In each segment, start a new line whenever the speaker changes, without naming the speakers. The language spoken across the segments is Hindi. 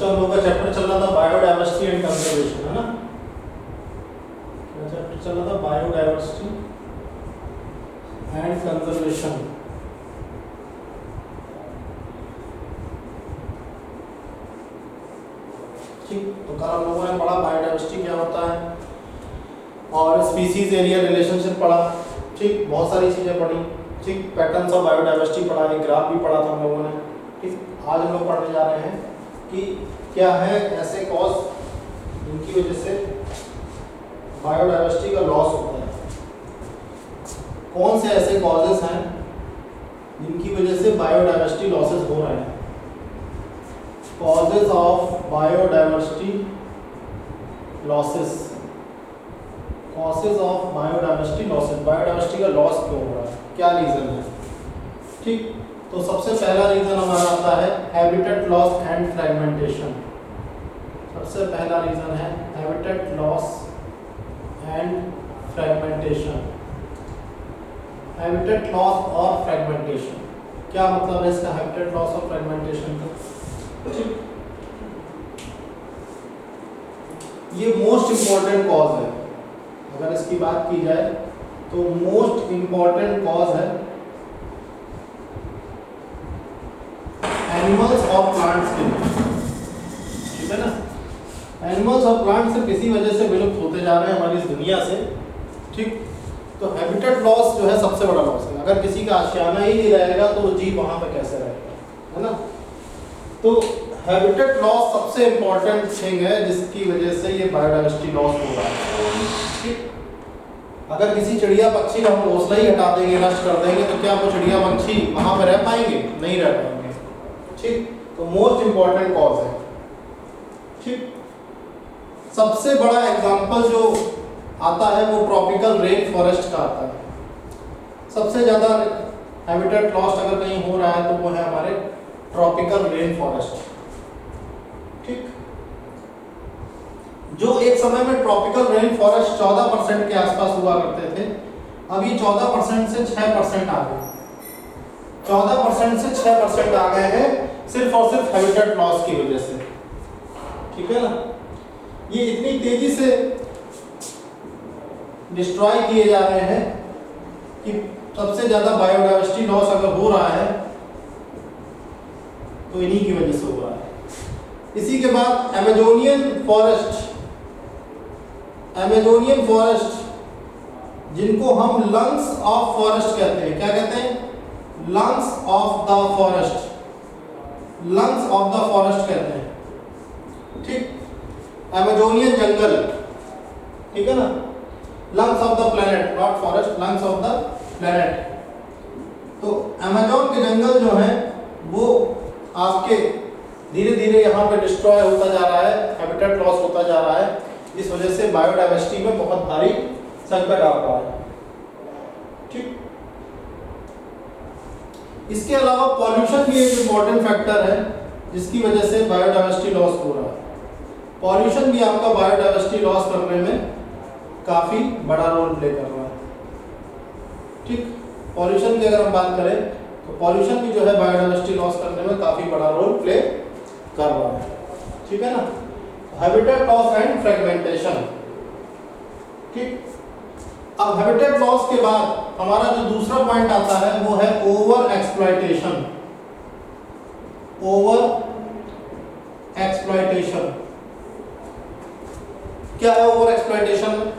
बच्चों हम लोग का चैप्टर चल रहा था बायोडाइवर्सिटी एंड कंजर्वेशन, है ना। चैप्टर चल रहा था बायोडाइवर्सिटी एंड कंजर्वेशन। ठीक, तो कल हम लोगों ने पढ़ा बायोडाइवर्सिटी क्या होता है और स्पीसीज एरिया रिलेशनशिप पढ़ा। ठीक, बहुत सारी चीजें पढ़ी। ठीक, पैटर्न्स ऑफ बायोडाइवर्सिटी पढ़ा, एक ग्राफ भी पढ़ा था हम लोगों ने। ठीक, आज हम लोग पढ़ने जा रहे हैं कि क्या है ऐसे कॉज जिनकी वजह से बायोडाइवर्सिटी का लॉस होता है। कौन से ऐसे कॉजेस हैं जिनकी वजह से बायोडाइवर्सिटी लॉसेस हो रहे हैं। Causes of biodiversity losses, causes of biodiversity losses, biodiversity का लॉस क्यों हो रहा है, क्या रीजन है। ठीक, तो सबसे पहला रीजन हमारा आता है हैबिटेट लॉस एंड फ्रेगमेंटेशन। सबसे पहला रीजन है habitat loss and fragmentation. Habitat loss और फ्रेगमेंटेशन, क्या मतलब है इसका, हैबिटेट लॉस और फ्रेगमेंटेशन का। ठीक, ये मोस्ट इंपॉर्टेंट कॉज है। अगर इसकी बात की जाए तो मोस्ट इंपॉर्टेंट कॉज है एनिमल्स और प्लांट्स के लिए। ठीक है ना, एनिमल्स और प्लांट्स सिर्फ इसी वजह से विलुप्त होते जा रहे हैं हमारी इस दुनिया से। ठीक, तो हैबिटेट लॉस जो है सबसे बड़ा लॉस है। अगर किसी का आशियाना ही नहीं रहेगा तो वो जीव वहां पे कैसे रहेगा, है ना। तो हैबिटेट लॉस सबसे इंपॉर्टेंट थिंग है जिसकी वजह से ये बायोडाइवर्सिटी लॉस हो रहा है। ठीक, अगर किसी चिड़िया पक्षी का हम घोंसला ही हटा देंगे, नष्ट कर देंगे, तो क्या वो चिड़िया पक्षी वहां पर रह पाएंगे, नहीं रह पाएंगे। ठीक, तो मोस्ट इंपॉर्टेंट कॉज है। ठीक, सबसे बड़ा एग्जांपल जो आता है वो ट्रॉपिकल रेन फॉरेस्ट का आता है। सबसे ज्यादा हैबिटेट लॉस अगर कहीं हो रहा है तो वो है हमारे ट्रॉपिकल रेन फॉरेस्ट। ठीक, जो एक समय में ट्रॉपिकल रेन फॉरेस्ट 14% के आसपास हुआ करते थे, अब ये 14% से 6% आ गए। 14% से 6% आ गए हैं सिर्फ और सिर्फ हैबिटेट लॉस की वजह से। ठीक है ना, ये इतनी तेजी से डिस्ट्रॉय किए जा रहे हैं कि सबसे ज्यादा बायोडाइवर्सिटी लॉस अगर हो रहा है तो इन्हीं की वजह से हो रहा है। इसी के बाद अमेजोनियन फॉरेस्ट, अमेजोनियन फॉरेस्ट जिनको हम लंग्स ऑफ फॉरेस्ट कहते हैं। क्या कहते हैं, lungs of the forest, lungs of the forest कहते हैं। ठीक, अमेजोनियन जंगल, ठीक है ना, lungs of the planet, not forest, lungs of the planet. तो अमेजोन के जंगल जो है वो आपके धीरे धीरे यहाँ पे डिस्ट्रॉय होता जा रहा है, हैबिटेट लॉस होता जा रहा है। इस वजह से बायोडाइवर्सिटी में बहुत भारी संकट आ रहा है। ठीक, इसके अलावा पॉल्यूशन भी एक इम्पोर्टेंट फैक्टर है जिसकी वजह से बायोडाइवर्सिटी लॉस हो रहा है। पॉल्यूशन भी आपका बायोडाइवर्सिटी लॉस करने में काफी बड़ा रोल प्ले कर रहा है। ठीक, पॉल्यूशन की अगर हम बात करें तो पॉल्यूशन भी जो है बायोडाइवर्सिटी लॉस करने में काफी बड़ा रोल प्ले कर रहा है। ठीक है ना, हैबिटेट लॉस एंड फ्रेगमेंटेशन। ठीक, अब हैबिटेट लॉस के बाद हमारा जो दूसरा पॉइंट आता है वो है ओवर एक्सप्लॉयटेशन। ओवर एक्सप्लॉयटेशन, क्या है ओवर एक्सप्लॉयटेशन।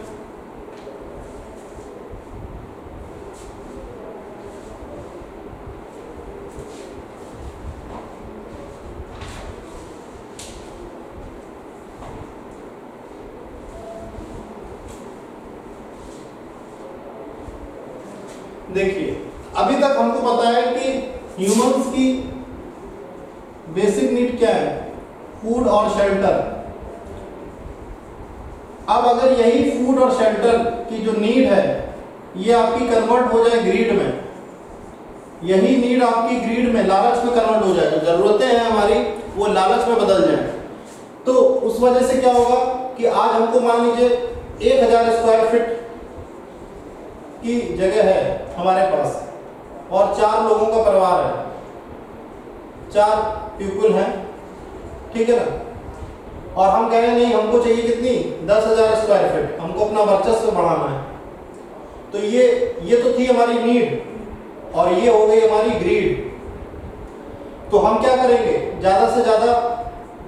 देखिए, अभी तक हमको पता है कि ह्यूमंस की बेसिक नीड क्या है, फूड और शेल्टर। अब अगर यही फूड और शेल्टर की जो नीड है ये आपकी कन्वर्ट हो जाए ग्रीड में, यही नीड आपकी ग्रीड में, लालच में कन्वर्ट हो जाए, जो जरूरतें हैं हमारी वो लालच में बदल जाए, तो उस वजह से क्या होगा कि आज हमको मान लीजिए 1000 स्क्वायर फीट की जगह है हमारे पास और 4 लोगों का परिवार है, 4 पीपल हैं, ठीक है ना। और हम कह रहे हैं नहीं, हमको चाहिए कितनी 10,000 स्क्वायर फीट, हमको अपना वर्चस्व बढ़ाना है। तो ये तो थी हमारी नीड और ये हो गई हमारी ग्रीड। तो हम क्या करेंगे, ज्यादा से ज्यादा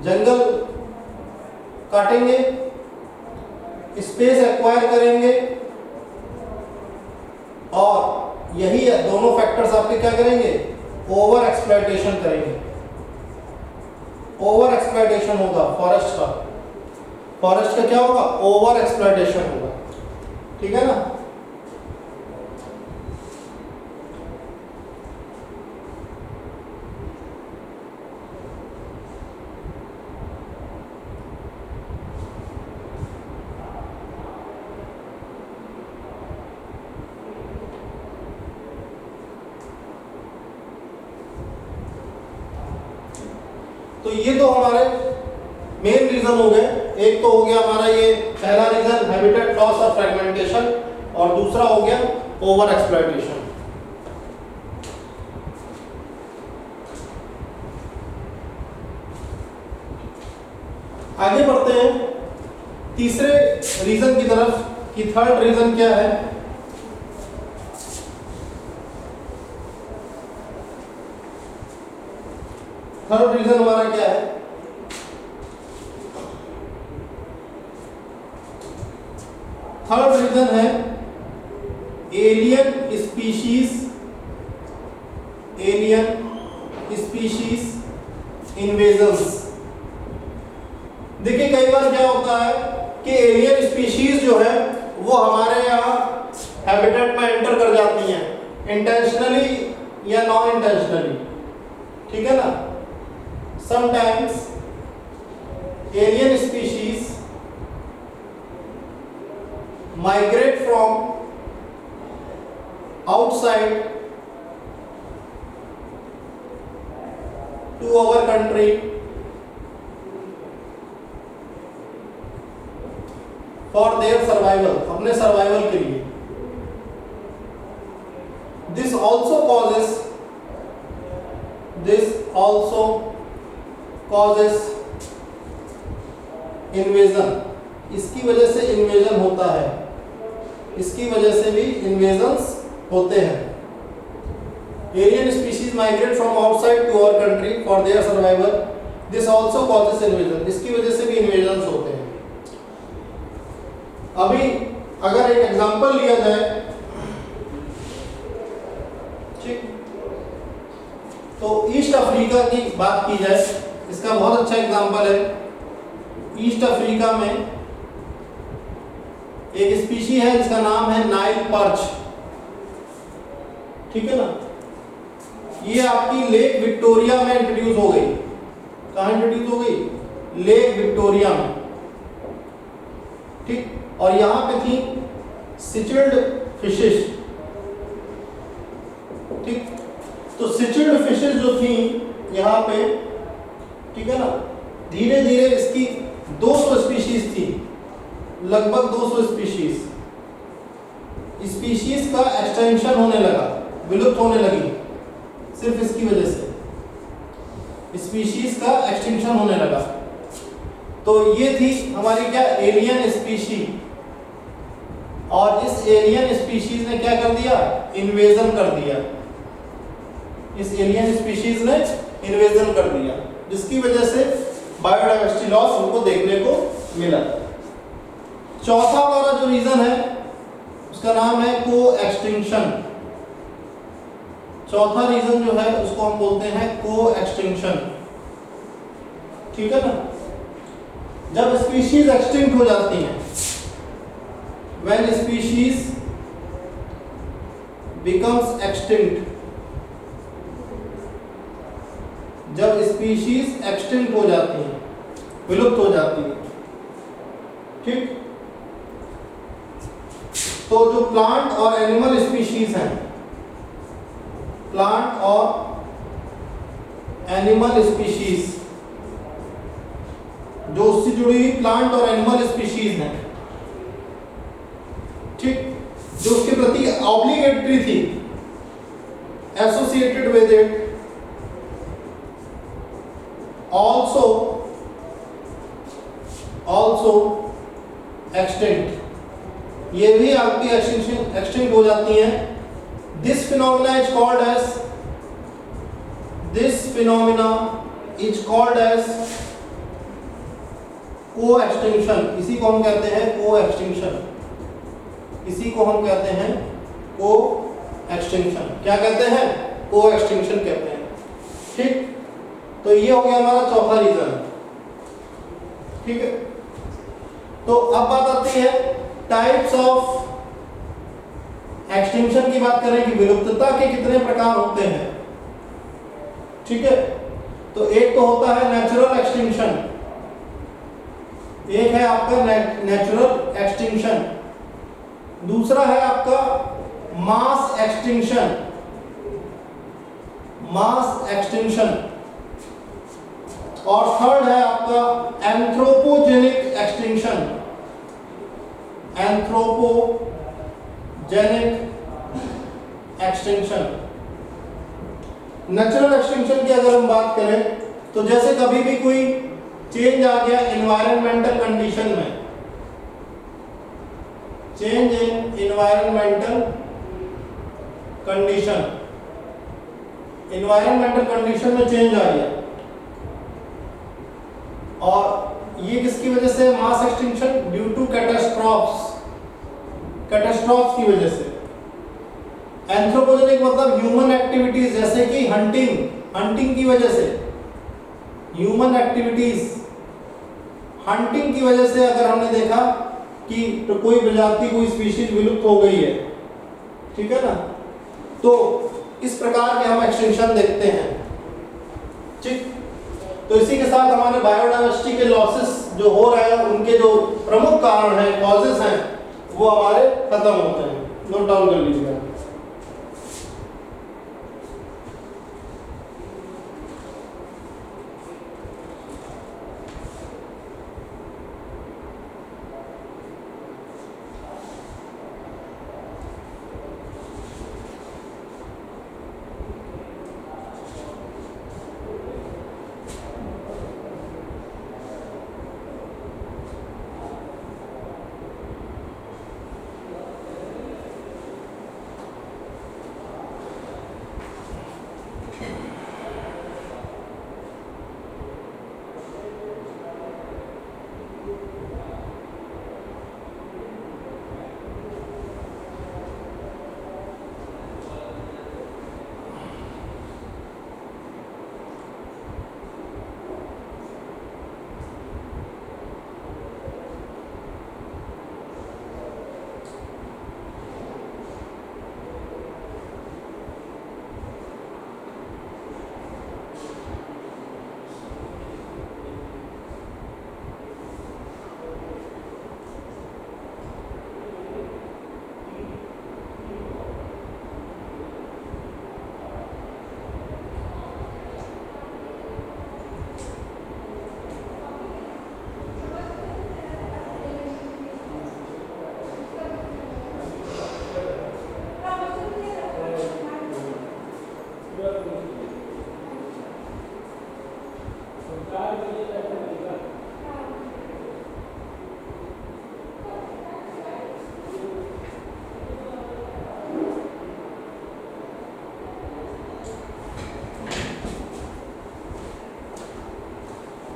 जंगल काटेंगे, स्पेस एक्वायर करेंगे और यही दोनों फैक्टर्स आपके क्या करेंगे, ओवर एक्सप्लॉयटेशन करेंगे। ओवर एक्सप्लॉयटेशन होगा फॉरेस्ट का, फॉरेस्ट का क्या होगा, ओवर एक्सप्लॉयटेशन होगा, ठीक है ना। तो ये तो हमारे मेन रीजन हो गए। एक तो हो गया हमारा ये पहला रीजन हैबिटेट लॉस और फ्रेगमेंटेशन, और दूसरा हो गया ओवर एक्सप्लॉयटेशन। आगे बढ़ते हैं तीसरे रीजन की तरफ कि थर्ड रीजन क्या है। थर्ड रीजन हमारा क्या है, थर्ड रीजन है alien species, alien species invasions. देखिए कई बार क्या होता है कि एलियन स्पीशीज जो है वो हमारे यहाँ हैबिटेट में एंटर कर जाती हैं, इंटेंशनली या नॉन इंटेंशनली, ठीक है ना। Sometimes alien species migrate from outside to our country for their survival, अपने सर्वाइवल के लिए। This also causes इन्वेजन, इसकी वजह से इन्वेजन होता है, इसकी वजह से भी इन्वेजन्स होते हैं। Alien species migrate from outside to our country for their survival, this also causes invasion, इसकी वजह से भी इन्वेजन्स होते हैं। अभी अगर एक एग्जांपल लिया जाए, ठीक, तो ईस्ट अफ्रीका की बात की जाए, इसका बहुत अच्छा एग्जांपल है। ईस्ट अफ्रीका में एक स्पीशी है जिसका नाम है नाइल पर्च, ठीक है ना। ये आपकी लेक विक्टोरिया में इंट्रोड्यूस हो गई। कहाँ इंट्रोड्यूस हो गई, लेक विक्टोरिया में, ठीक। और यहाँ पे थी सिचिल्ड फिशेस, ठीक। तो सिचिल्ड फिशेस जो थी यहाँ पे, ठीक है ना, धीरे धीरे इसकी 200 स्पीशीज थी, लगभग 200 स्पीशीज का एक्सटेंशन होने लगा, विलुप्त होने लगी, सिर्फ इसकी वजह से स्पीशीज का एक्सटेंशन होने लगा। तो ये थी हमारी क्या, एलियन स्पीशी, और इस एलियन स्पीशीज ने क्या कर दिया, इन्वेजन कर दिया। इस एलियन स्पीशीज ने इन्वेजन कर दिया, जिसकी वजह से बायोडाइवर्सिटी लॉस हमको देखने को मिला। चौथा हमारा जो रीजन है उसका नाम है को एक्सटिंक्शन। चौथा रीजन जो है उसको हम बोलते हैं को एक्सटिंक्शन, ठीक है ना। जब स्पीशीज एक्सटिंक्ट हो जाती हैं, व्हेन स्पीशीज बिकम्स एक्सटिंक्ट, जब स्पीशीज एक्सटिंक्ट हो जाती हैं, विलुप्त हो जाती है, ठीक। तो जो प्लांट और एनिमल स्पीशीज हैं, प्लांट और एनिमल स्पीशीज, जो उससे जुड़ी हुई प्लांट और एनिमल स्पीशीज हैं, ठीक, जो उसके प्रति ऑब्लिगेटरी थी, associated with it, also also extinct, ये भी आपकी एक्सटिंक्ट हो जाती हैं। This phenomena is called as coextinction. इसी को हम कहते हैं को एक्सटिंक्शन, इसी को हम कहते हैं को एक्सटिंक्शन। क्या कहते हैं? को एक्सटिंक्शन कहते हैं। ठीक, तो ये हो गया हमारा चौथा रीजन। ठीक है, तो अब बात आती है टाइप्स ऑफ एक्सटिंक्शन की। बात करें कि विलुप्तता के कितने प्रकार होते हैं। ठीक है, तो एक तो होता है नेचुरल एक्सटिंक्शन, एक है आपका नेचुरल एक्सटिंक्शन, दूसरा है आपका मास एक्सटिंक्शन, और थर्ड है आपका एंथ्रोपोजेनिक एक्सटिंक्शन, नेचुरल एक्सटिंक्शन की अगर हम बात करें तो जैसे कभी भी कोई चेंज आ गया एनवायरमेंटल कंडीशन में, चेंज इन एनवायरमेंटल कंडीशन में चेंज आ गया, और ये किसकी वजह से? मास एक्सटिंक्शन ड्यू टू कैटास्ट्रॉफ्स की वजह से। एंथ्रोपोजेनिक मतलब ह्यूमन एक्टिविटीज, जैसे कि हंटिंग की वजह से, ह्यूमन एक्टिविटीज हंटिंग की वजह से अगर हमने देखा कि तो कोई प्रजाति, कोई स्पीशीज विलुप्त हो गई है, ठीक है ना, तो इस प्रकार के हम एक्सटिंक्शन देखते हैं। ठीक, तो इसी के साथ हमारे बायोडायवर्सिटी के लॉसेस जो हो रहे हैं उनके जो प्रमुख कारण हैं, कॉजेस हैं, वो हमारे खत्म होते हैं। नोट डाउन कर लीजिएगा।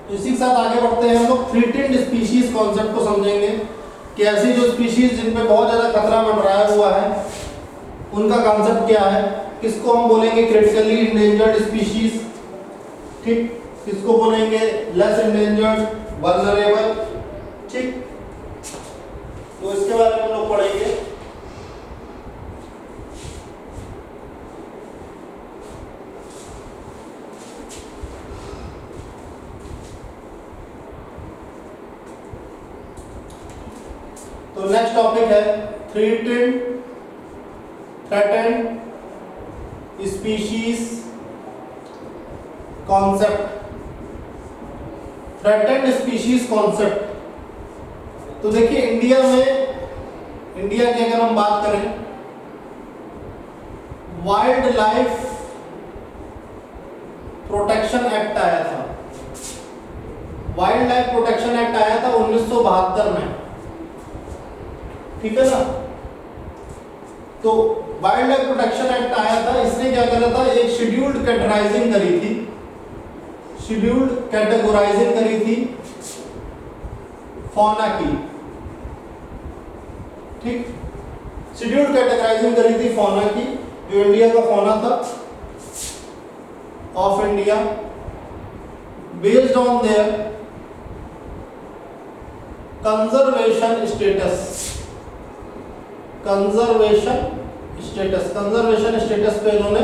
इसी के साथ आगे बढ़ते हैं हम लोग थ्रेटेंड स्पीशीज कॉन्सेप्ट को समझेंगे कि ऐसी जो स्पीशीज जिन पे बहुत ज्यादा खतरा मंडराया हुआ है उनका कॉन्सेप्ट क्या है। किसको हम बोलेंगे क्रिटिकली इंडेंजर्ड स्पीशीज, ठीक, किसको बोलेंगे लेस इंडेंजर्ड, वल्नरेबल, ठीक, तो इसके बारे में हम लोग पढ़ेंगे। तो नेक्स्ट टॉपिक है threatened species concept. Threatened species concept, तो देखिए इंडिया की अगर हम बात करें, वाइल्ड लाइफ प्रोटेक्शन एक्ट आया था। वाइल्ड लाइफ प्रोटेक्शन एक्ट आया था 1972 में, ठीक है ना। तो वाइल्ड लाइफ प्रोटेक्शन एक्ट आया था, इसने क्या करा था, एक शेड्यूल्ड कैटेगराइजिंग करी थी, शेड्यूल्ड कैटेगराइजिंग करी थी फौना की, ठीक, शेड्यूल्ड कैटेगराइजिंग करी थी फौना की, जो इंडिया का फौना था of India, based on their conservation status, conservation status पे इन्होंने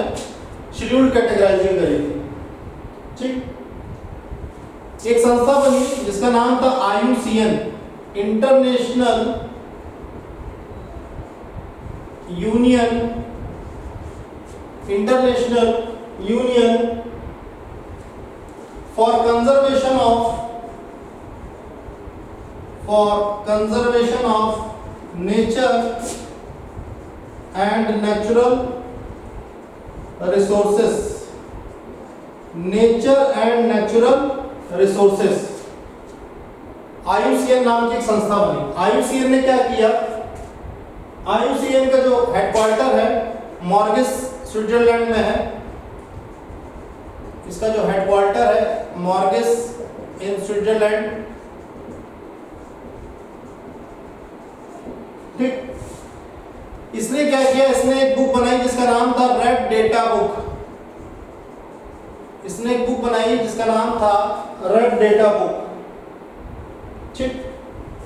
शेड्यूल्ड कैटेगराइजिंग करी थी, ठीक। एक संस्था बनी जिसका नाम था IUCN, international union for conservation of nature and natural resources, IUCN नाम की एक संस्था बनी। IUCN ने क्या किया, IUCN का जो हेडक्वार्टर है मॉर्गिस स्विट्जरलैंड में है, इसका जो हेडक्वार्टर है मॉर्गिस इन स्विट्जरलैंड, ठीक। इसने क्या किया, इसने एक बुक बनाई जिसका नाम था रेड डेटा बुक, इसने एक बुक बनाई जिसका नाम था रेड डेटा बुक, ठीक।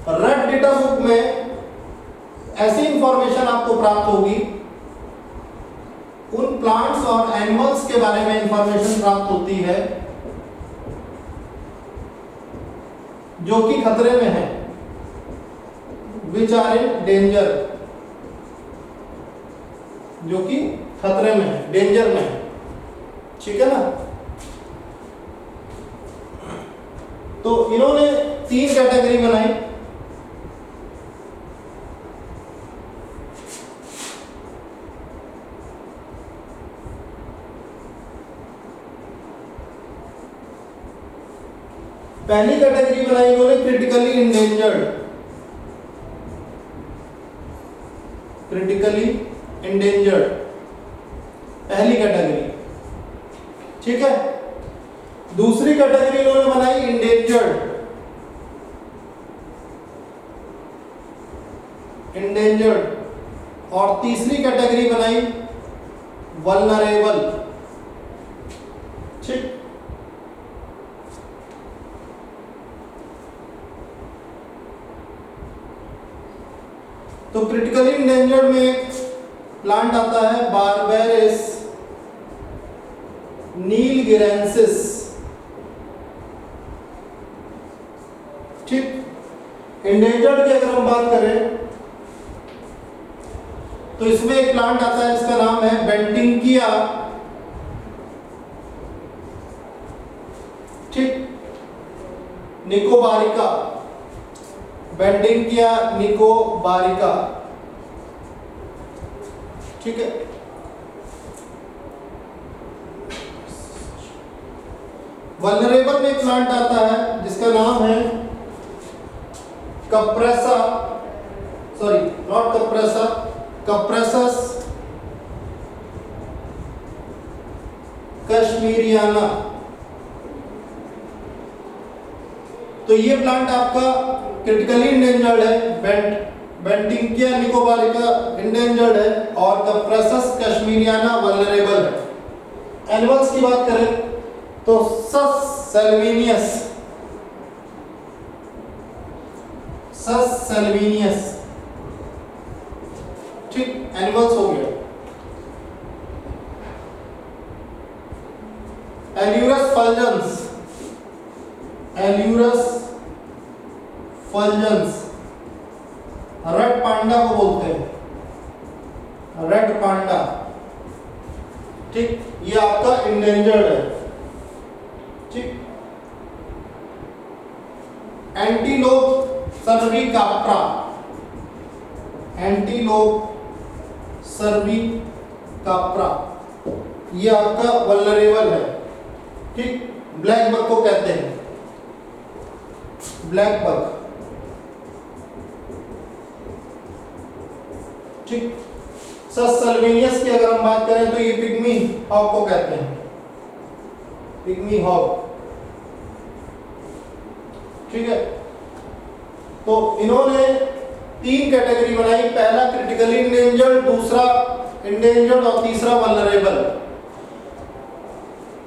रेड डेटा बुक में ऐसी इंफॉर्मेशन आपको प्राप्त होगी, उन प्लांट्स और एनिमल्स के बारे में इंफॉर्मेशन प्राप्त होती है जो कि खतरे में है, विच आर इन डेंजर, जो कि खतरे में है, डेंजर में है, ठीक है ना। तो इन्होंने 3 कैटेगरी बनाई, पहली कैटेगरी बनाई इन्होंने क्रिटिकली इंडेंजर्ड, पहली कैटेगरी, ठीक है। दूसरी कैटेगरी इन्होंने बनाई इंडेंजर्ड, और तीसरी कैटेगरी बनाई वल्नरेबल, ठीक। तो क्रिटिकली इंडेंजर्ड में प्लांट आता है बारबेरिस नीलगिरेंसिस, ठीक। इंडेंजर्ड की अगर हम बात करें तो इसमें एक प्लांट आता है जिसका नाम है बेंटिंकिया, ठीक, निकोबारिका, बेंटिंकिया निकोबारिका, ठीक है। वल्नरेबल में एक प्लांट आता है जिसका नाम है कप्रेसस कश्मीरियाना। तो ये प्लांट आपका क्रिटिकली इंडेंजर्ड है, बेंटिंकिया निकोबारिका इंडेंजर्ड है, और कप्रेसस कश्मीरियाना वल्नरेबल है। एनिमल्स की बात करें तो सस सेल्विनियस, ठीक, एनिमल्स हो गया। एल्यूरस फल्जन्स, रेड पांडा को बोलते हैं, रेड पांडा, ठीक, ये आपका इंडेंजर्ड है, ठीक। एंटीलोप सर्विकाप्रा, ये आपका वल्नरेबल है, ठीक। ब्लैक बग को कहते हैं, ब्लैक बग, ठीक। सस सल्विनियस की अगर हम बात करें तो ये पिग्मी हॉग को कहते हैं, पिग्मी हॉग। ठीक है, तो इन्होंने 3 कैटेगरी बनाई, पहला क्रिटिकली इंडेंजर्ड, दूसरा इंडेंजर्ड और तीसरा वल्नरेबल।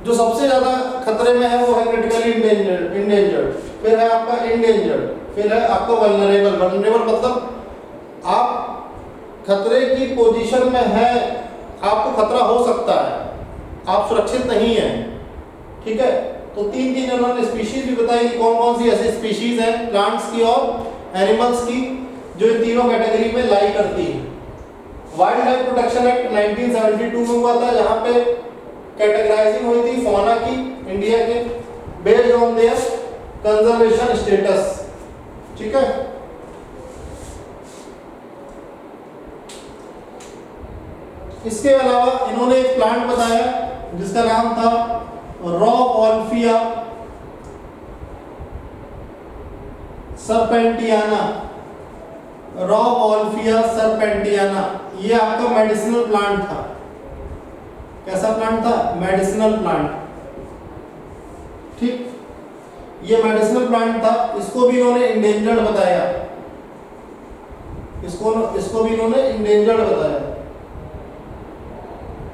जो सबसे ज्यादा खतरे में है वो है क्रिटिकली इंडेंजर्ड, फिर है आपका इंडेंजर्ड, फिर है आपका वल्नरेबल। वल्नरेबल मतलब आप खतरे की पोजीशन में है, आपको खतरा हो सकता है, आप सुरक्षित नहीं है। ठीक है, तो 3 चीजें उन्होंने स्पीशीज भी बताई कि कौन कौन सी ऐसी स्पीशीज हैं प्लांट्स की और एनिमल्स की जो इन तीनों कैटेगरी में लाई करती है। वाइल्ड लाइफ प्रोटेक्शन एक्ट 1972 में हुआ था, जहां पे कैटेगराइजिंग हुई थी फौना की इंडिया के based on their conservation status. ठीक है, इसके अलावा इन्होंने एक प्लांट बताया जिसका नाम था रॉबॉल्फिया सरपेंटियाना। रॉबॉल्फिया सरपेंटियाना ये आपका मेडिसिनल प्लांट था। कैसा प्लांट था? Medicinal plant. ठीक, ये मेडिसिनल प्लांट था, इसको भी इन्होंने इंडेंजर्ड बताया, इसको भी इन्होंने इंडेंजर्ड बताया।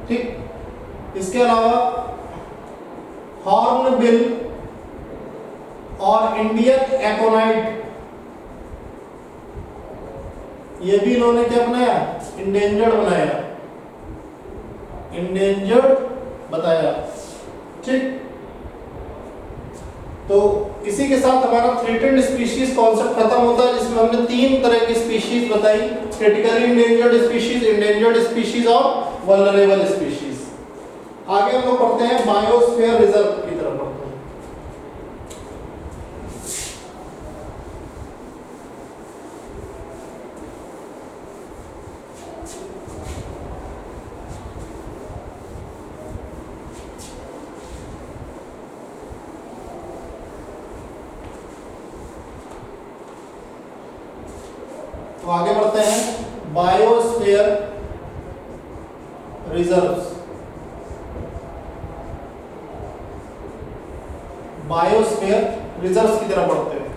ठीक, इसके अलावा हॉर्नबिल और इंडियन एकोनाइट ये भी इन्होंने क्या बनाया? इंडेंजर्ड बनाया, इंडेंजर्ड बताया। ठीक, तो इसी के साथ हमारा थ्रेटेंड स्पीशीज कॉन्सेप्ट खत्म होता है, जिसमें हमने 3 तरह की स्पीशीज बताई, critically endangered species, endangered species और वल्नरेबल स्पीशीज। आगे हम लोग पढ़ते हैं बायोस्फीयर रिजर्व की तरफ पढ़ते हैं। तो आगे बढ़ते हैं बायोस्फीयर रिजर्व्स। बायोस्फीयर रिजर्व्स की तरफ बढ़ते हैं।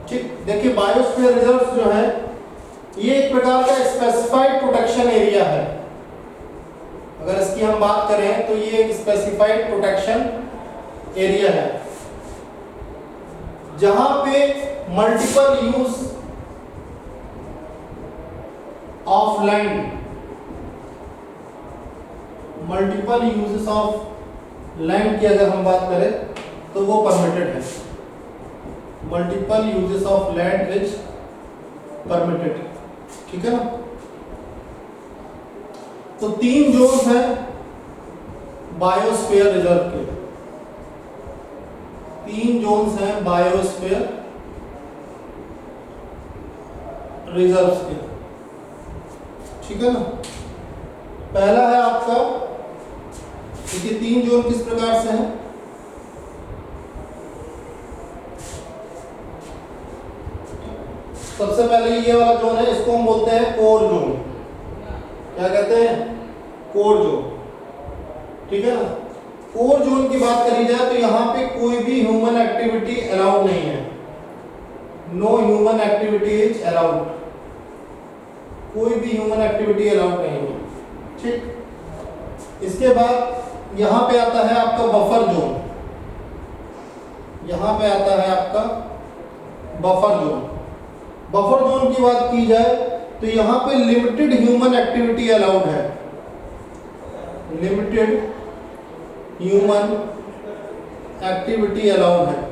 ठीक, देखिए बायोस्फीयर रिजर्व्स जो है ये एक प्रकार का स्पेसिफाइड प्रोटेक्शन एरिया है। अगर इसकी हम बात करें तो ये एक स्पेसिफाइड प्रोटेक्शन एरिया है जहां पे multiple use of land, multiple uses of land की अगर हम बात करें तो वो परमिटेड है। Multiple uses of land is permitted. ठीक है ना, तो 3 जोन्स हैं बायोस्फीयर रिजर्व के, 3 जोन्स हैं बायोस्फीयर रिजर्व के। ठीक है ना, पहला है आपका, देखिए 3 जोन किस प्रकार से हैं। सबसे पहले ये वाला जोन है, इसको हम बोलते हैं कोर जोन। क्या कहते हैं? Core zone. ठीक है ना, कोर जोन की बात करी जाए तो यहाँ पे कोई भी ह्यूमन एक्टिविटी अलाउड नहीं है। No human activity is allowed, कोई भी ह्यूमन एक्टिविटी अलाउड नहीं है। ठीक, इसके बाद यहाँ पे आता है आपका बफर जोन। यहाँ पे आता है आपका बफर जोन। बफर जोन की बात की जाए तो यहाँ पे लिमिटेड ह्यूमन एक्टिविटी अलाउड है, लिमिटेड ह्यूमन एक्टिविटी अलाउड है।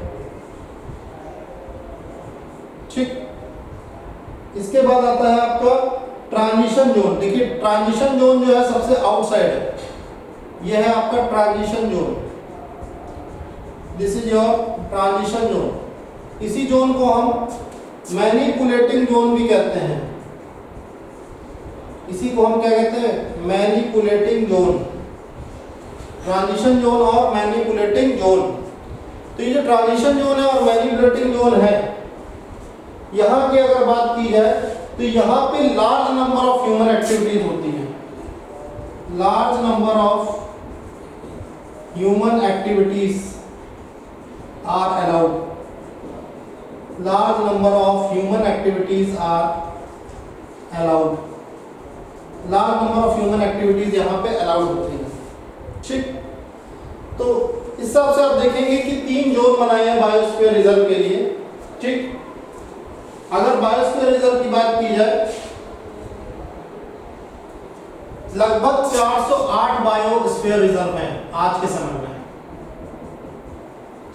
ठीक, इसके बाद आता है आपका ट्रांजिशन जोन। देखिए ट्रांजिशन जोन जो है सबसे आउटसाइड है, यह है आपका transition zone. This is your transition zone. इसी जोन को हम मैनिपुलेटिंग जोन भी कहते हैं। इसी को हम क्या कहते हैं? Manipulating zone. ट्रांजिशन जोन और मैनिपुलेटिंग जोन। तो ये जो ट्रांजिशन जोन है और मैनिपुलेटिंग जोन है, यहाँ की अगर बात की जाए तो यहाँ पे large number of human activities होती है, large number of human activities are allowed, large number of human activities are allowed, large number of human activities यहाँ पे अलाउड होती है। ठीक, तो इस हिसाब से आप देखेंगे कि 3 जोन बनाए हैं बायोस्फीयर रिजर्व के लिए। ठीक, अगर बायोस्फीयर रिजर्व की बात की जाए, लगभग 408 बायोस्फीयर रिजर्व हैं आज के समय में,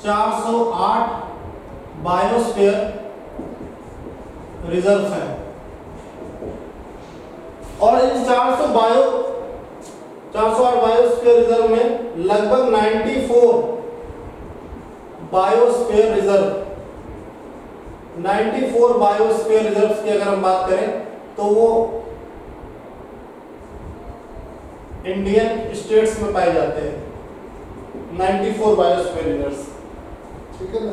408 बायोस्फीयर रिजर्व हैं, और इन 408 बायोस्फीयर रिजर्व में लगभग 94 बायोस्फीयर रिजर्व, 94 बायोस्फीयर रिजर्व्स की अगर हम बात करें तो वो इंडियन स्टेट्स में पाए जाते हैं, 94 बायोस्फीयर रिजर्व्स। ठीक है ना,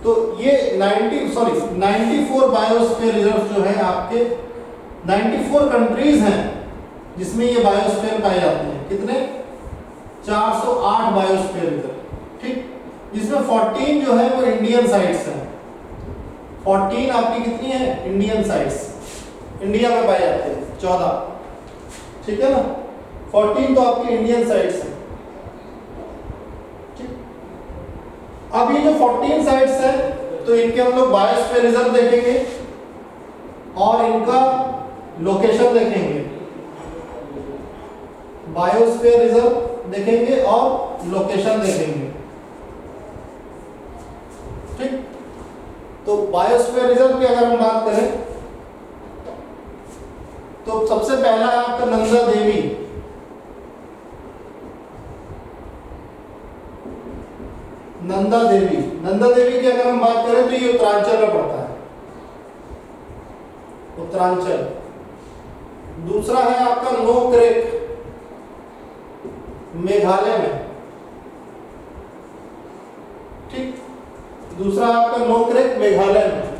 तो ये 94 बायोस्फीयर रिजर्व जो है आपके 94 कंट्रीज हैं जिसमें ये बायोस्फीयर पाए जाते हैं। कितने? 408 बायोस्फीयर रिजर्व। ठीक, जिसमें 14 जो है वो इंडियन साइट्स हैं, 14 आपकी कितनी है? इंडियन साइट्स, इंडिया में पाए जाते हैं 14। ठीक है ना, 14 तो आपकी इंडियन साइट्स हैं। अब ये जो 14 साइट्स हैं तो इनके हम लोग बायोस्फीयर रिजर्व देखेंगे और इनका लोकेशन देखेंगे, बायोस्फीयर रिजर्व देखेंगे और लोकेशन देखेंगे। ठीक, तो बायोस्फीयर रिजर्व की अगर हम बात करें तो सबसे पहला है आपका नंदा देवी। नंदा देवी, नंदा देवी की अगर हम बात करें तो ये उत्तरांचल में पड़ता है, उत्तरांचल। दूसरा है आपका नोक्रेक, मेघालय में। ठीक, दूसरा आपका नोक्रेक मेघालय में।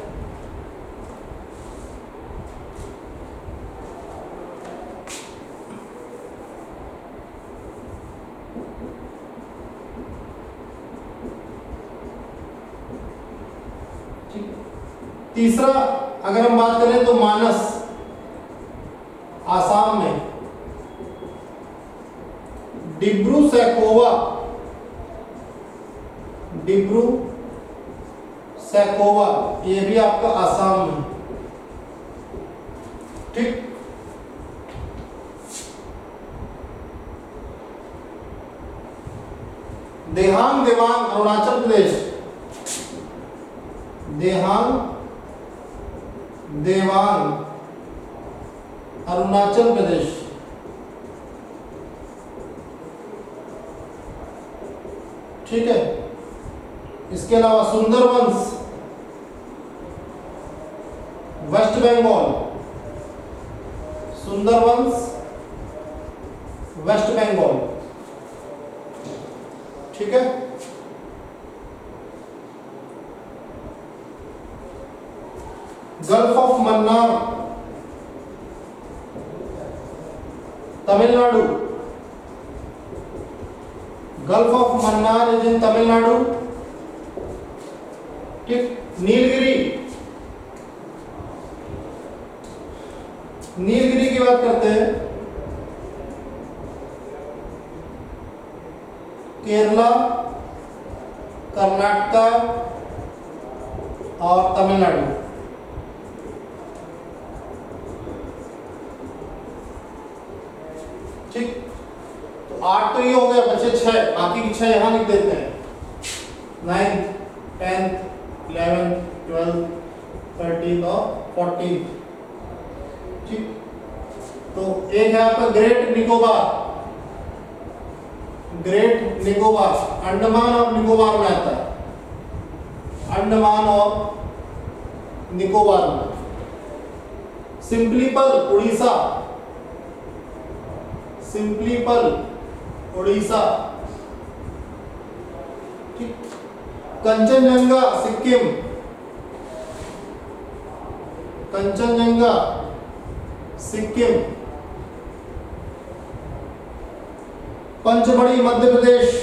तीसरा अगर हम बात करें तो मानस, आसाम में। डिब्रू सैखोवा, डिब्रू सैखोवा, ये भी आपका आसाम में। ठीक, देहांग देवांग अरुणाचल प्रदेश, देहांग देवांग अरुणाचल प्रदेश। ठीक है, इसके अलावा सुंदरबंस, वेस्ट बंगाल, सुंदरबंस वेस्ट बंगाल। ठीक है, gulf of Mannar, Tamil Nadu. Gulf of Mannar is in Tamil Nadu. ठीक, नीलगिरी, नीलगिरी की बात करते हैं, केरला, कर्नाटका और तमिलनाडु। ठीक, तो 8 तो ये हो गया, बचे 6, बाकी की 6 यहां लिख देते हैं। 9th, 10th, 11th, 12th, 13th और 14th। ठीक, तो एक है आपका ग्रेट निकोबार, ग्रेट निकोबार, अंडमान और निकोबार में आता है, अंडमान और निकोबार में। सिंपलीपल उड़ीसा, सिंपलीपल उड़ीसा। ठीक, कंचनजंगा सिक्किम, कंचनजंगा सिक्किम, पंचमढ़ी मध्य प्रदेश,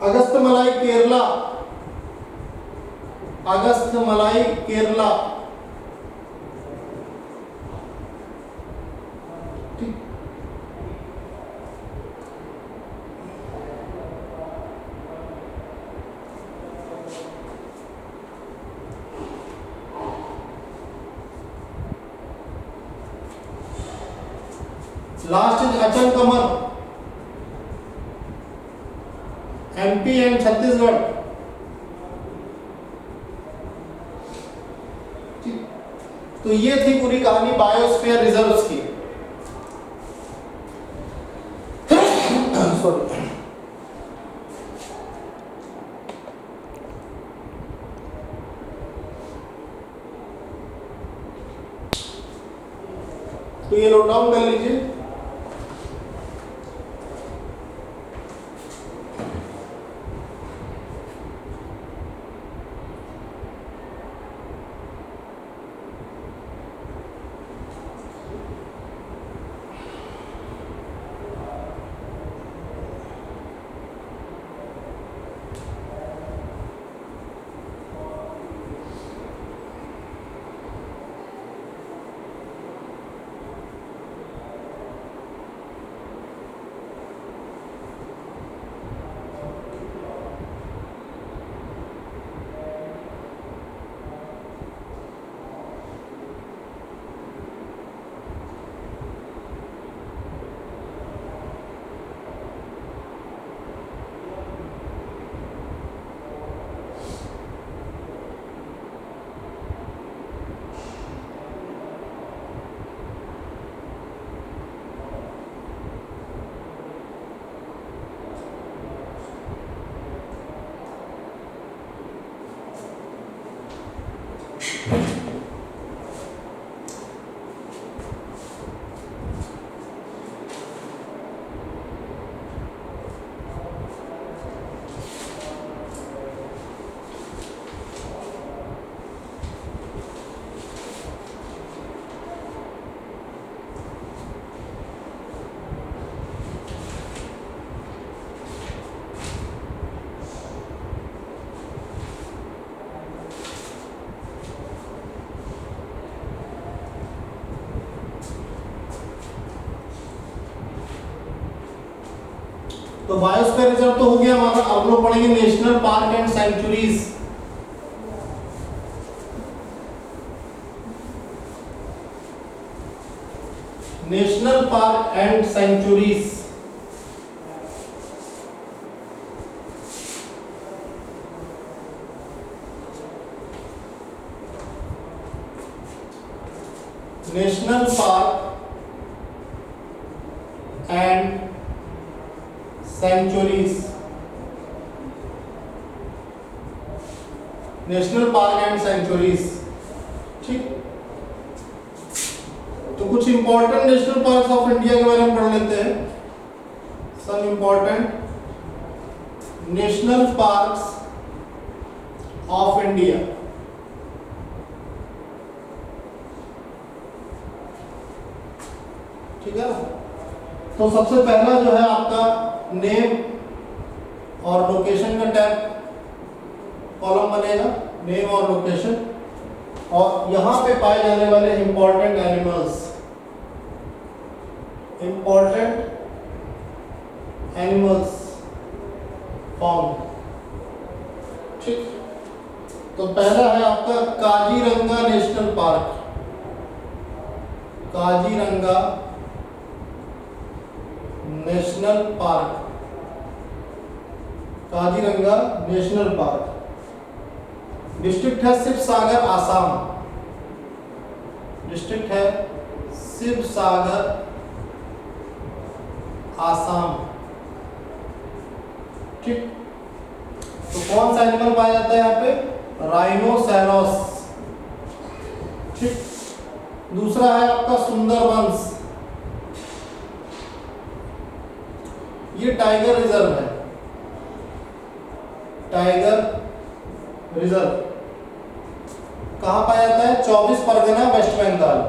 अगस्तमलाई केरला, अगस्तमलाई केरला, ठीक। लास्ट इज अचल कमर, एमपी एंड छत्तीसगढ़, ठीक। तो ये थी पूरी कहानी बायोस्फीयर रिजर्व्स की। सॉरी, तो ये नोट डाउन कर लीजिए। तो बायोस्फीयर रिजर्व तो हो गया हमारा। अब लोग पढ़ेंगे national park and sanctuaries. National park and sanctuaries, national park and sanctuaries, national park and sanctuaries, ठीक। तो कुछ important national parks of India के बारे में पढ़ लेते हैं। Some important national parks of India. ठीक है ना। तो सबसे पहला जो है आपका नेम और लोकेशन का टैब कॉलम बनेगा, नेम और लोकेशन, और यहां पे पाए जाने वाले important animals, important animals found, ठीक। तो पहला है आपका Kaziranga national park, Kaziranga national park, Kaziranga national park. District है शिवसागर, आसाम, डिस्ट्रिक्ट है शिवसागर, आसाम, ठीक। तो कौन सा एनिमल पाया जाता है यहाँ पे? राइनोसेरोस, ठीक। दूसरा है आपका सुंदरबंस, ये टाइगर रिजर्व है, टाइगर रिजर्व कहाँ पाया जाता है? 24 परगना, वेस्ट बंगाल।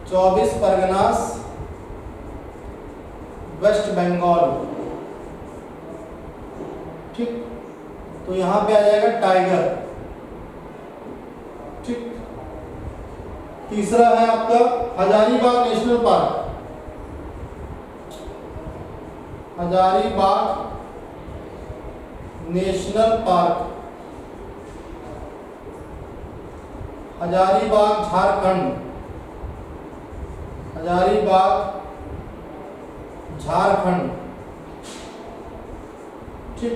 24 परगनास, वेस्ट बंगाल। ठीक, तो यहां पे आ जाएगा टाइगर। ठीक, तीसरा है आपका Hazaribagh national park. Hazaribagh national park, Hazaribagh Jharkhand. Hazaribagh Jharkhand. ठीक,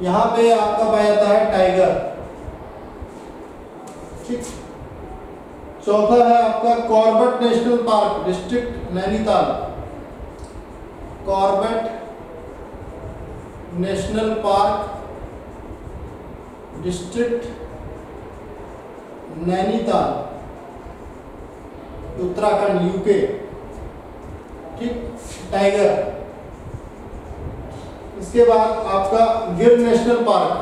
यहां पे आपका पाया जाता है टाइगर। ठीक, चौथा है आपका Corbett national park, district Nainital. Corbett national park, district Nainital, Uttarakhand, UK. ठीक, टाइगर। इसके बाद आपका गिर नेशनल पार्क।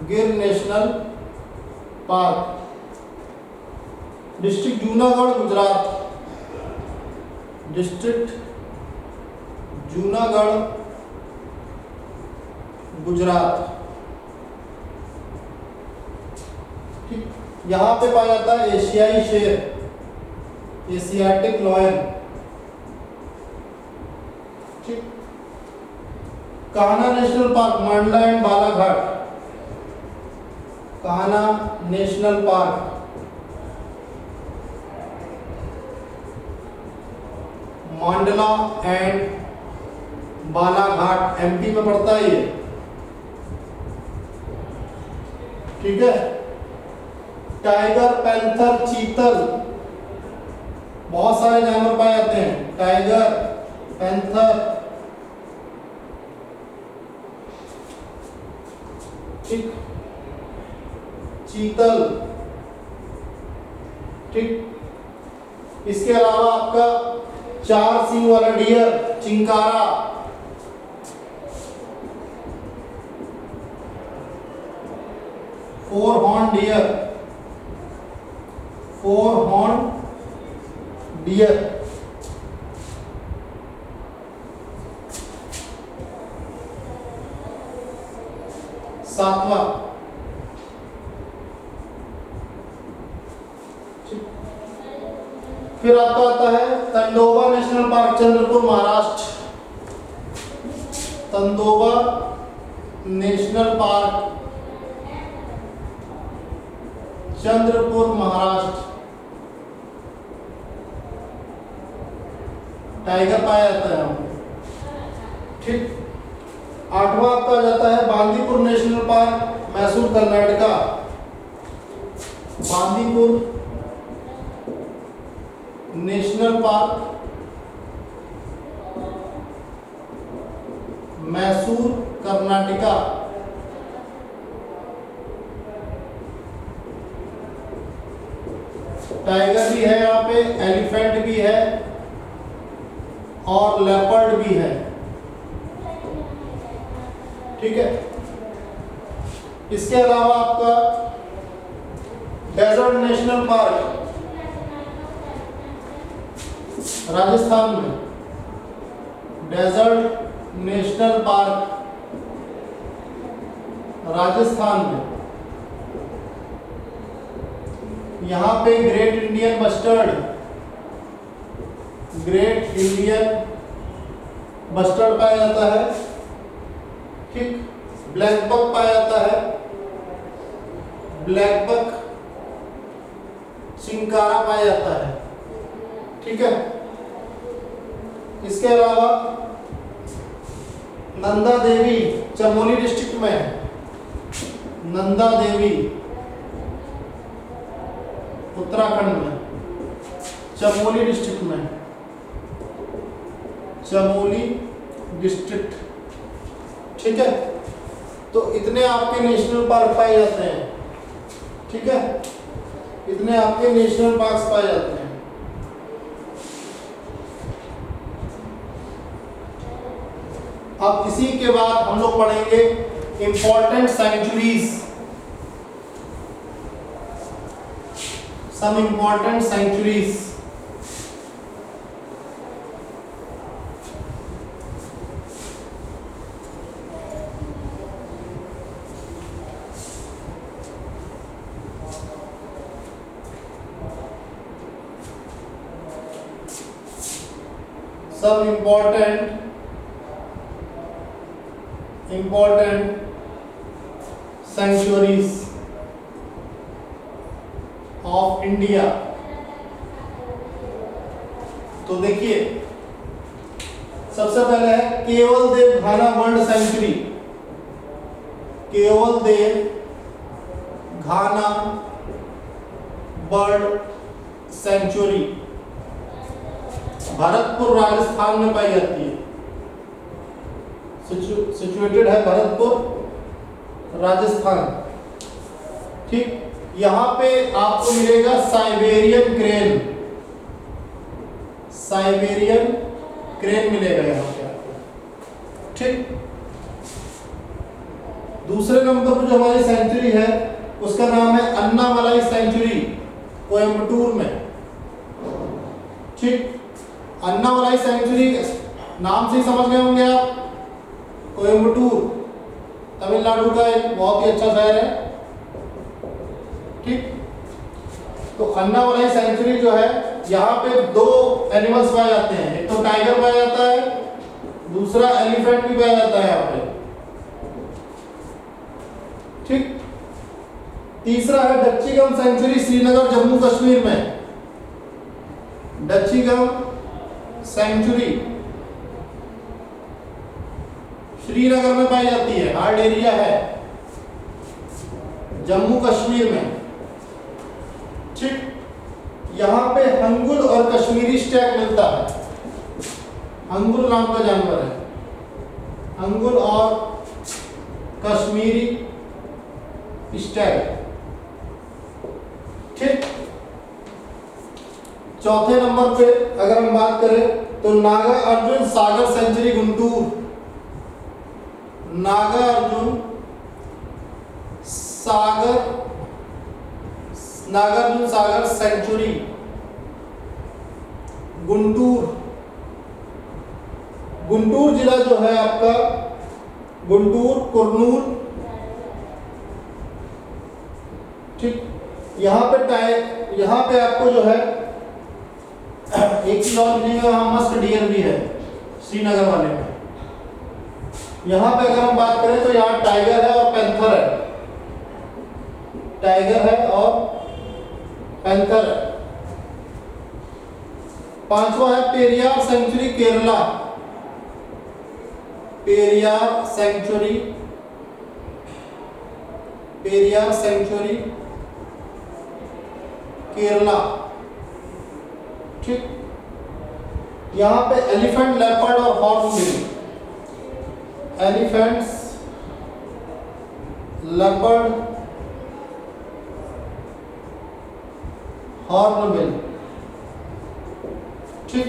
गिर national park, district Junagadh, Gujarat. District Junagadh, Gujarat. ठीक, यहां पे पाया जाता है एशियाई शेर, एशियाटिक लॉयन। ठीक, Kanha national park, Mandla and Balaghat. Kanha national park, Mandla and Balaghat, MP में पड़ता है ये। ठीक है, टाइगर, पैंथर, चीतल, बहुत सारे जानवर पाए जाते हैं। Tiger, panther. ठीक, चीतल। ठीक, इसके अलावा आपका 4 सींग वाला deer, chinkara. Four horn deer, four horn deer. सातवां, फिर आपका आता है Tadoba national park, Chandrapur, Maharashtra. Tadoba national park, Chandrapur, Maharashtra. Tiger पाया जाता है। ठीक, आठवां आपका जाता है Bandipur national park, Mysore, Karnataka. Bandipur national park, Mysore, Karnataka. Tiger भी है यहाँ पे, एलिफेंट भी है और लेपर्ड भी है। ठीक है, इसके अलावा आपका डेजर्ट नेशनल पार्क, राजस्थान में। डेजर्ट नेशनल पार्क, राजस्थान में। यहां पे great Indian bustard, great Indian bustard पाया जाता है। ठीक, ब्लैक बक पाया जाता है, ब्लैक बक, चिंकारा पाया जाता है। ठीक है, इसके अलावा नंदा देवी, चमोली डिस्ट्रिक्ट में। नंदा देवी, उत्तराखंड में, चमोली डिस्ट्रिक्ट में। चमोली डिस्ट्रिक्ट। ठीक है, तो इतने आपके नेशनल पार्क पाए जाते हैं। ठीक है, इतने आपके नेशनल पार्क पाए जाते हैं। अब इसी के बाद हम लोग पढ़ेंगे important sanctuaries, some important sanctuaries. some important sanctuaries of India। तो देखिए सबसे पहले है केवल देव घाना बर्ड सेंचुरी। केवल देव घाना बर्ड सेंचुरी भरतपुर राजस्थान में पाई जाती है। सिचुएटेड है भरतपुर राजस्थान। ठीक, यहाँ पे आपको मिलेगा साइबेरियन क्रेन। साइबेरियन क्रेन मिलेगा यहाँ पे आपको। ठीक, दूसरे नंबर पर जो हमारी सेंचुरी है उसका नाम है अन्नामलाई सेंचुरी, कोयम्बटूर में। ठीक, अन्नामलाई सेंचुरी नाम से ही समझ गए होंगे आप। कोयम्बटूर तमिलनाडु का एक बहुत ही अच्छा शहर है। ठीक, तो अन्नामलाई सेंचुरी जो है यहाँ पे दो एनिमल्स पाए जाते हैं। एक तो टाइगर पाया जाता है, दूसरा एलिफेंट भी पाया जाता है यहाँ पे। ठीक, तीसरा है डच्चीगम सेंचुरी श्रीनगर जम्मू कश्मीर में। डच्चीगम सेंचुरी श्रीनगर में पाई जाती है, हार्ड एरिया है जम्मू कश्मीर में। ठीक, यहाँ पे हंगुल और कश्मीरी स्टैग मिलता है। हंगुल नाम का जानवर है, हंगुल और कश्मीरी स्टैग। ठीक, चौथे नंबर पे अगर हम बात करें तो नागा अर्जुन सागर सेंचुरी गुंटूर। नागा अर्जुन सागर सेंचुरी गुंटूर। गुंटूर जिला जो है आपका, गुंटूर कुरनूल। ठीक, यहाँ पे आपको जो है एक चीज और मिलेगा, वहां मस्क डियर भी है श्रीनगर वाले में। यहाँ पे अगर हम बात करें तो यहाँ टाइगर है और पैंथर है। टाइगर है और पैंथर है। पांचवा है पेरियार सेंचुरी केरला। पेरियार सेंचुरी केरला। ठीक, यहाँ पे एलिफेंट, लेपर्ड और हॉर्नबिल। Elephants, leopard, hornbill. ठीक,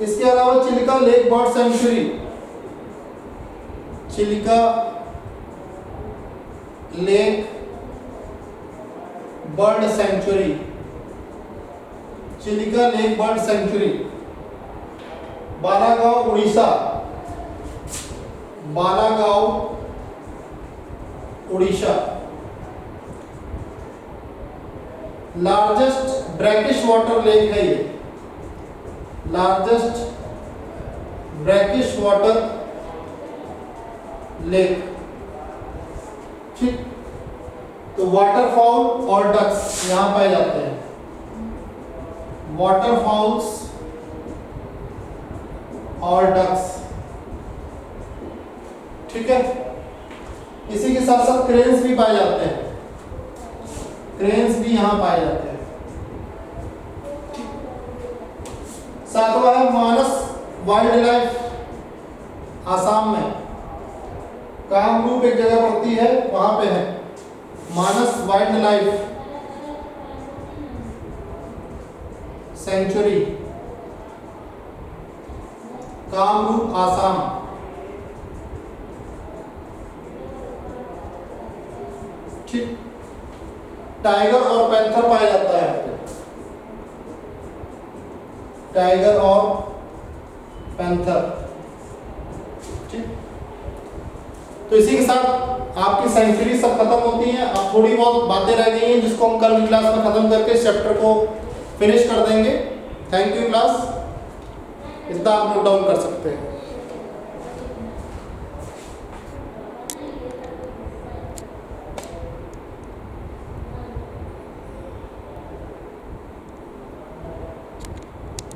इसके अलावा Chilika lake bird sanctuary. Chilika lake bird sanctuary. Chilika lake bird sanctuary Balugaon Orissa. Balugaon Orissa. Largest brackish water lake है ये। Largest brackish water lake. ठीक, तो वाटरफॉल और डक्स यहां पाए जाते हैं। वाटरफॉल्स और डक्स। ठीक है, इसी के साथ साथ क्रेन्स भी पाए जाते हैं। क्रेन्स भी यहां पाए जाते हैं। सातवां है मानस वाइल्ड लाइफ आसाम में। कामरूप एक जगह पड़ती है, वहां पे है Manas wildlife sanctuary. Kamrup Assam, ठीक। टाइगर और पैंथर पाया जाता है, टाइगर और पैंथर, ठीक। तो इसी के साथ आपकी साइंस सीरीज सब खत्म होती है। अब थोड़ी बहुत बातें रह गई हैं जिसको हम कल की क्लास में खत्म करके इस चैप्टर को फिनिश कर देंगे। थैंक यू क्लास, इतना आप नोट डाउन कर सकते हैं।